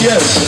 Yes,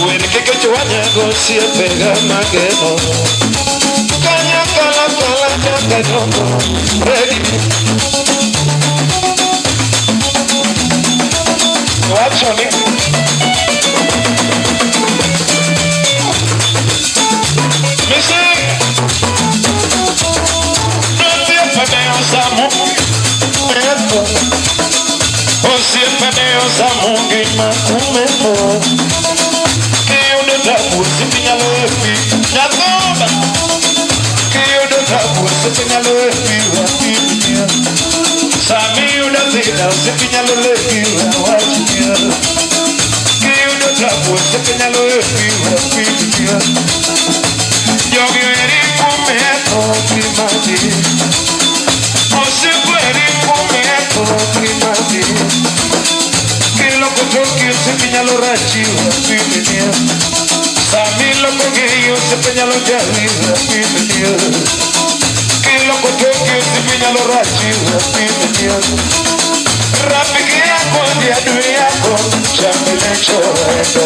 When que chuanya go si pega maqueno. Caña cala caña ready. Watch on it. Missy, no te peneos o siempre peneos amungi macumemo. Que eu não trago se minha love, já toma. Que eu não trago se minha love, rapidinha. Sabe o da vida se minha love, rapidinha. Que eu não trago se minha love, rapidinha. Eu quero comer primavera. Você quer comer primavera. Que louco que se minha love, rapidinha. Sabe louco que eu se minha love, rapidinha. Que louco que se minha love, rapidinha. Rapikia kodia duya ko chamile choeta.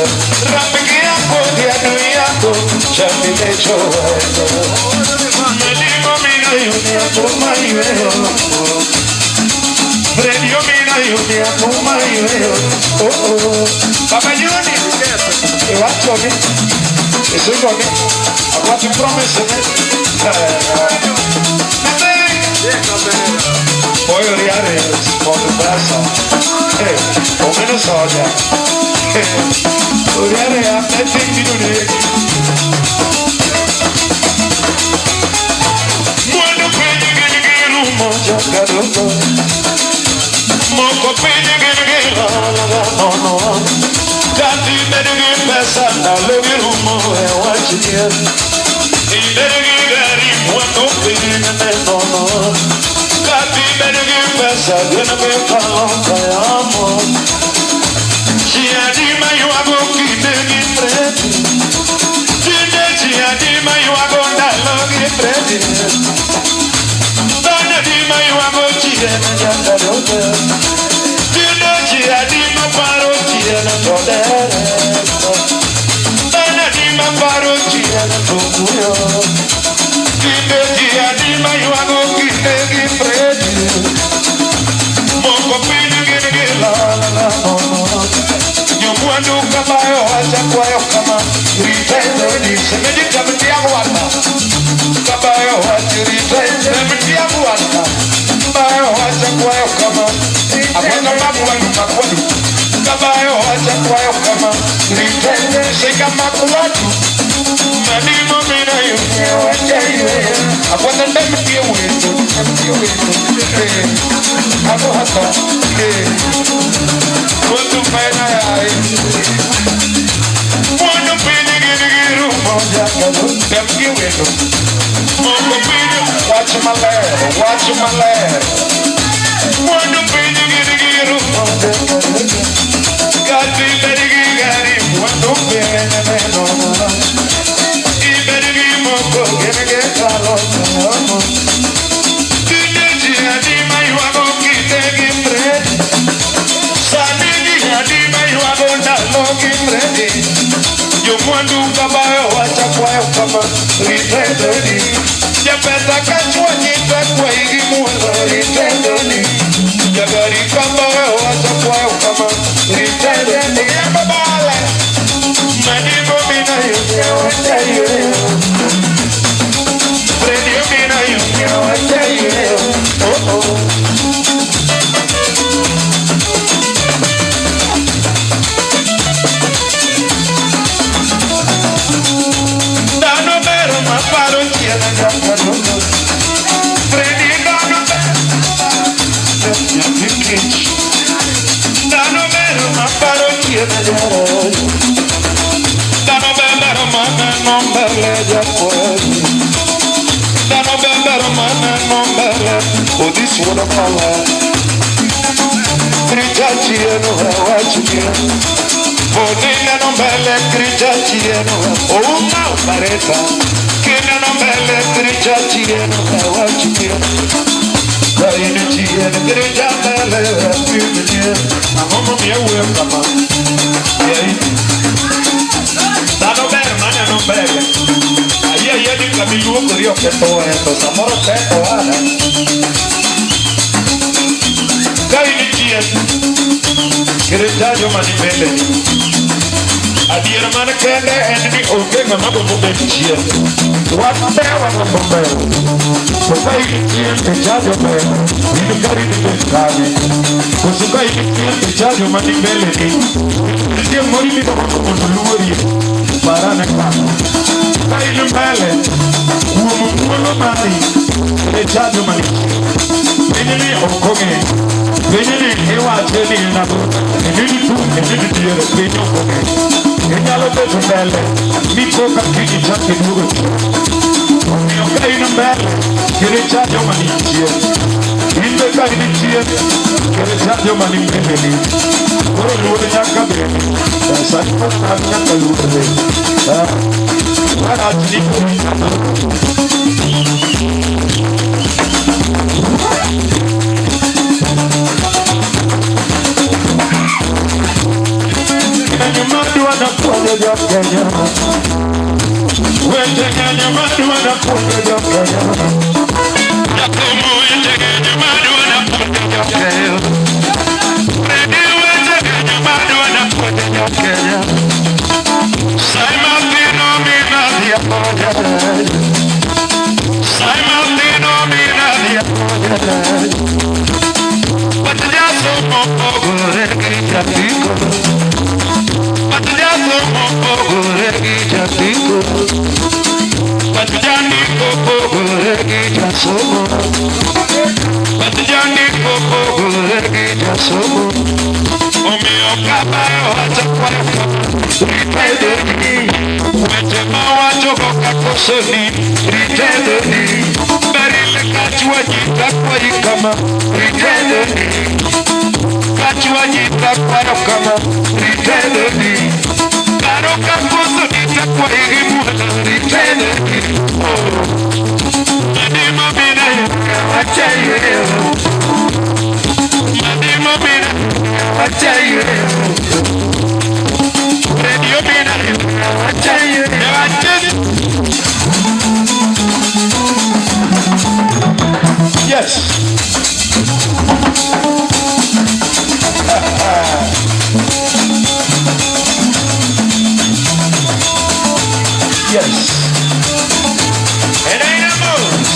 Rapikia kodia duya ko chamile choeta. Melimo mina yunia kuma yueo. Fredio mina yunia kuma yueo. Oh oh. Papa Yuni, you want to me? Is it for me? I want to promise me. Poi oriare con il braccio, o meno soia, oriare a 20 minuti. Quando pegni che rumo gioca dopo, moco pegni che no no, tanti bene che passano lo che rumo e oggi i bene che quando pegni no no. Kati bene che pesa, viene per calore amo. Cia di ma io hago chi devi preti. Cia di ma io hago dallo che preti. Donna di ma io hago cia na giacca rote. Cia di ma paro cia na todere. Donna di ma paro cia na tokuyo. Cia di ma io hago chi devi preti. Mongo pini gini la la la no no. Nyumwandu kabayo acha kwayo kama ritendo di semedita mtiamu wata. Kabayo acha ritendo mtiamu wata. Kabayo acha kwayo kama akwenda makwadu makwadu. Kabayo acha kwayo kama ritendo shika makwadu. Madimo mina yuke wacha yuwe. Akwenda ndemtiye wetu ndemtiye wetu. Ako hata Watu pena ya Wano pini gini moja Demki wendo Mongo pini Watch my leg Watch my leg Wano pini gini moja Kati berigi gari Wano pini meno Iberigi mongo Gini kalo Adima you are going to get ready. Sanini Adima you are going to get ready. You want to come by watch a quiet come ready. You better catch one in that way. You want to ready. You gotta come by watch a quiet come ready. Many women are you. Radio mina you tell you. Oh oh. Dano vero ma parodia na giacca Freddy dano Dano vero ma parodia na giacca Dano vero ma non belle giacca Dano bembero mana non belle O this one of my life Grigiacieno è wacieno Bonina non belle grigiacieno O una pareta Che non belle grigiacieno è wacieno Caine cieno grigia belle rapidine Ma mamma mia welcome poco dio que todo esto, amor te toada. Kaini chien, kereta yo manipele. Adir man kende enni oke ngama bobo chien. What the hell? Kaini chien kechajo me, ini kari ni kani. Kaini chien kechajo manipele ni. Dia mori mi bobo luori, parana kani. Kaini mbele, uomo mari, kechajo manipele. Ini okoge. Venene ewa cheni na bo, enini tu enini diere penyo koge. Enyalo beto mbele, miko kakini chake nugo. Mioka ina mbele, kere chajo mani chie. Inde ka ini chie, kere chajo mani mbele ni. Koro luwe nyaka bene, sani pata nyaka luwe. Wara chini kuri nyaka. Madu anakuja Kenya. Wewe Kenya madu anakuja Kenya. Yakumu Kenya madu anakuja Kenya. Wewe Kenya madu anakuja Kenya. Simon Dino mina dia moja. Simon Dino mina dia moja. Patja somo ogore Kenya tiko. Yes. Yes. It ain't a moose.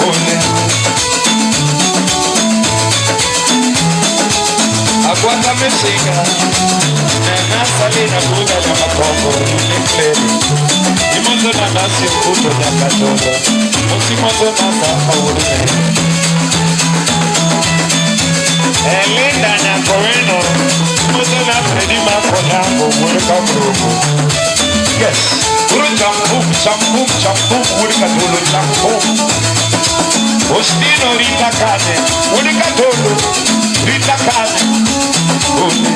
Oh, yeah. Aguanta mesiga. Nena salina buga ya makombo. Nikleli. Imozo na nasi mputo ya katoto. Osimozo nasa aurune. Elinda na koreno. Imozo na fredi makolango. Mweka mrugu. Yes. Uru champum. Mweka tolo champum. Ostino rita kane. Mweka tolo. Rita kane. Ole.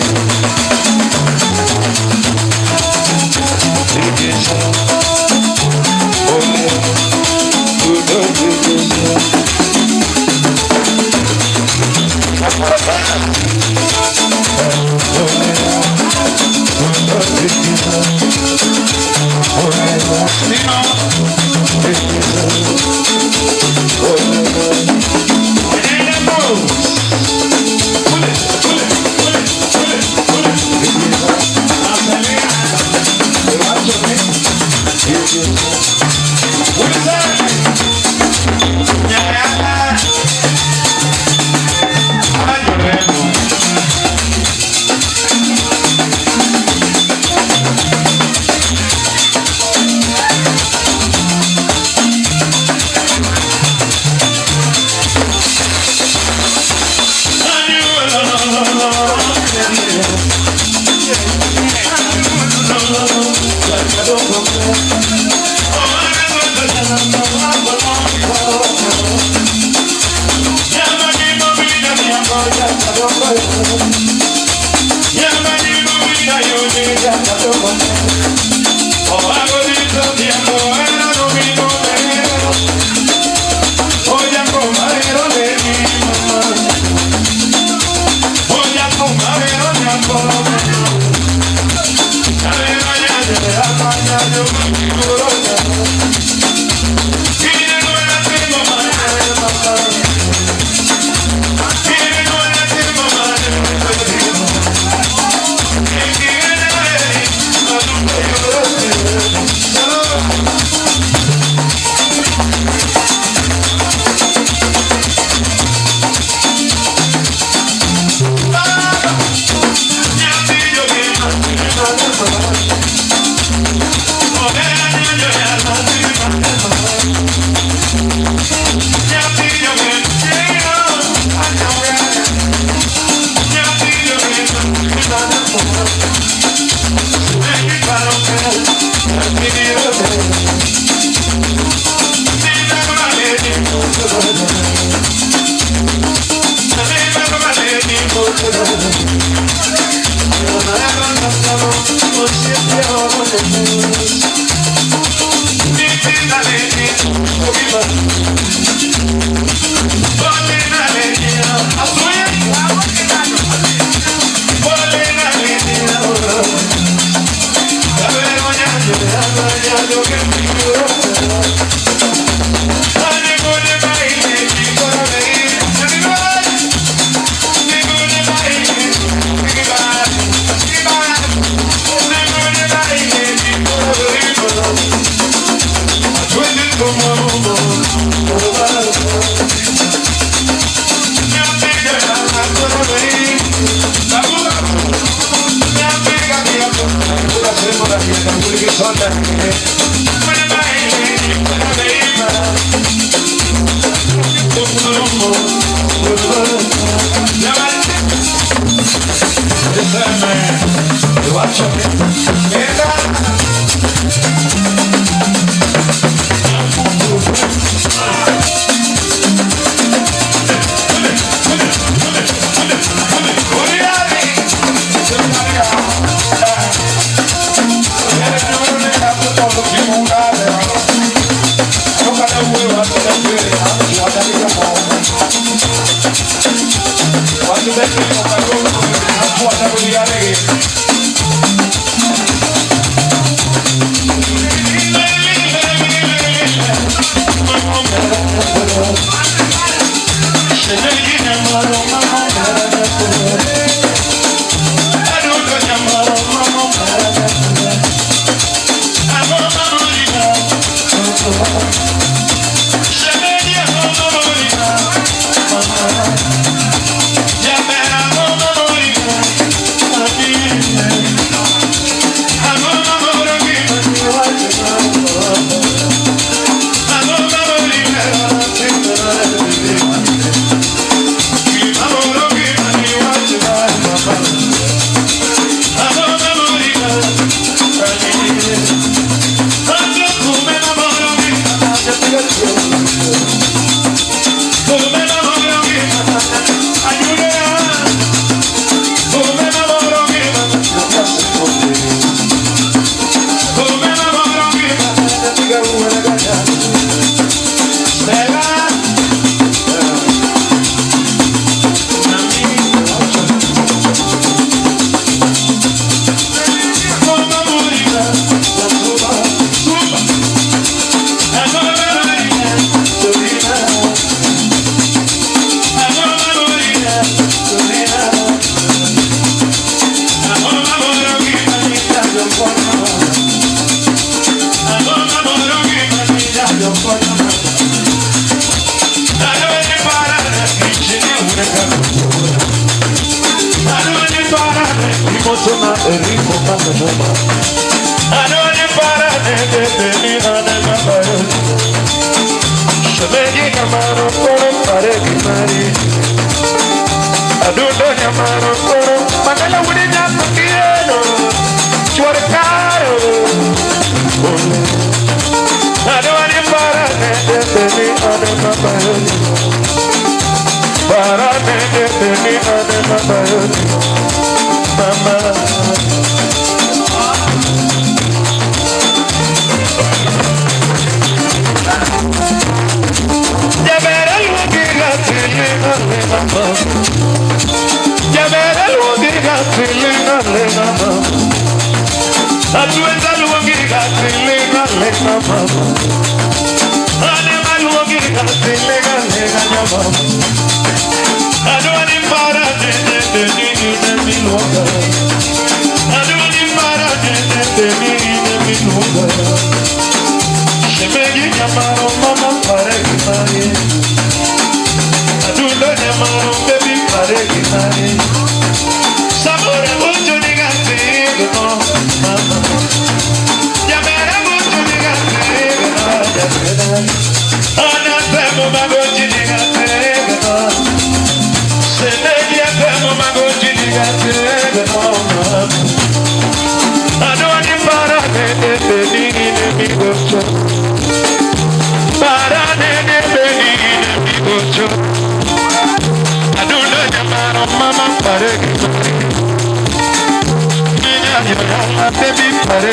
baby pare.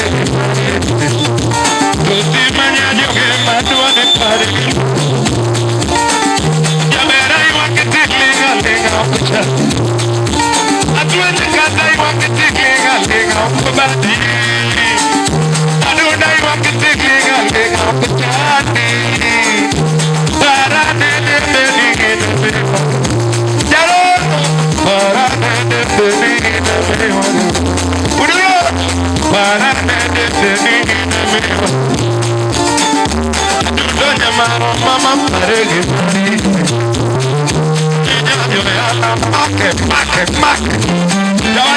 Tutti mangiano che mangiano pare. Ya verás igual que te liga, liga, pucha. A tu casa igual que te liga, liga, pucha. A tu igual que te liga, liga, pucha. Para de ya lo para de para mamá paregue yo me haga maque ya va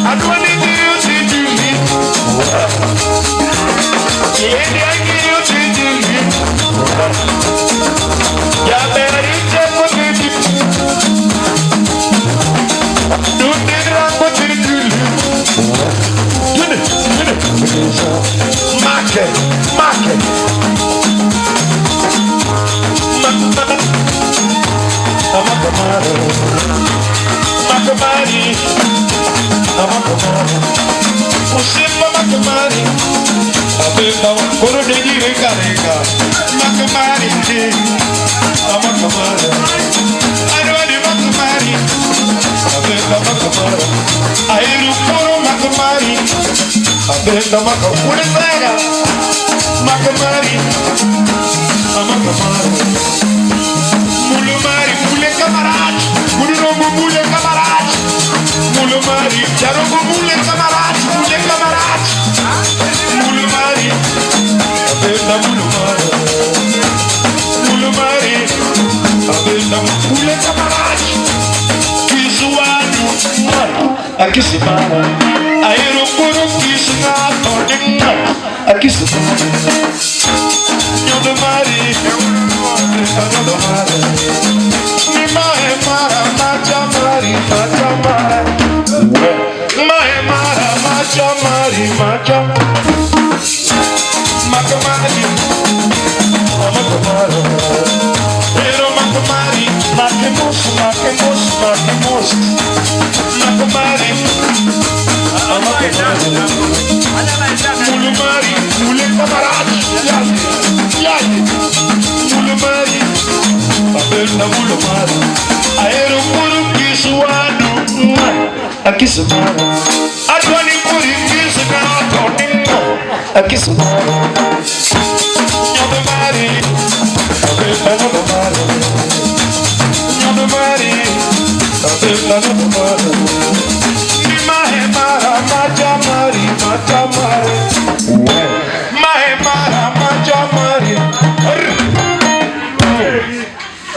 I don't need you to do me. Yeah, I need you to do me. Yeah, better check what you do. Don't need wrong what you do. Market. Usipa makamari, abeba koro deji rekareka. Makamari, makamari. Arwani makamari, abeba makamari. Airu koro makamari, abeba makamari. Unesera, makamari, makamari. Mulumari, mule kamaraj, muluromu mule kamaraj. Mulumari, charogo mule kamaraj, mule kamaraj. Mulumari, abenda mulumari. Mulumari, abenda mule kamaraj. Kisuanu, akisimara. Aero kuro kisuna tordinga, akisimara. Nyodumari, nyodumari. Mare macha mari macha makamari pero makamari makemos makamari mulumari mule kamarad yali mulumari abenda mulumari aero puru kisuanu akisumara atwani